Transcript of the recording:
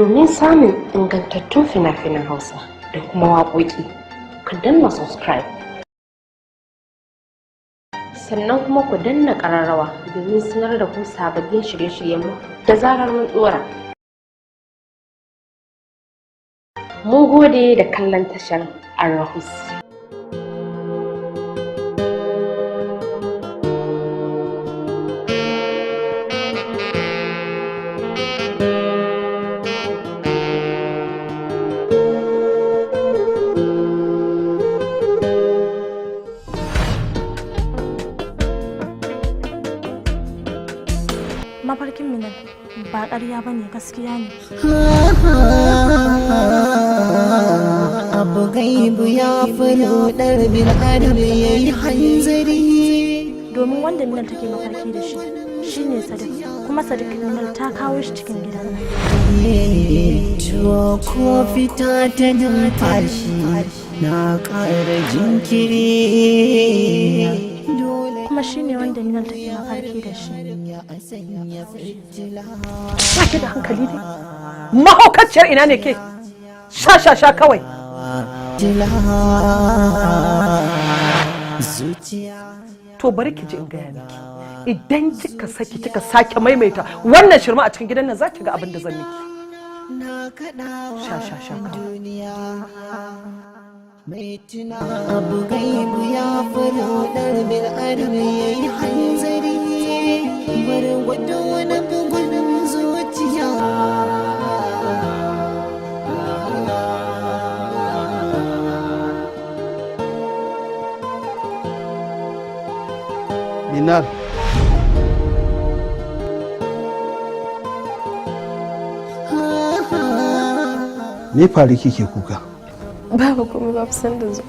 Domin samun ingantattun fina-finan Hausa da kuma waƙoƙi, ku danna subscribe. Sannan kuma ku danna ƙararrawa domin sanar da ku sababbin shirye-shiryenmu da zarar mun ɗora. Mun gode da kallon tashar Arahus. Mafarkin Minal ba ƙarya ba ne, gaskiya ne. Abu gaibu ya falo ɗarbin adam ya yi hanzari. Domin wanda Minal take mafarki da shi ne Sadiq, kuma Sadiq Minal ta kawo shi cikin gidan nan. Tuwo ko fita ta numfashi na ƙara jinkiri. Kuma shi ne wanda Minal take mafarki da shi. Ba ke da hankali ne? Mahaukaciyar ina ne ke? Sha kawai. To bari ki ji in gaya miki. Idan kika sake maimaita wannan shirma a cikin gidan nan za ki ga abin da zan miki. Sha kawai. Mai tuna abu gaibu ya falo ɗarbin adam ya yi hanzari. Bari wadda wani bugun zuciya. Minal. Me faru kike kuka? Babu kuma babu san da zo.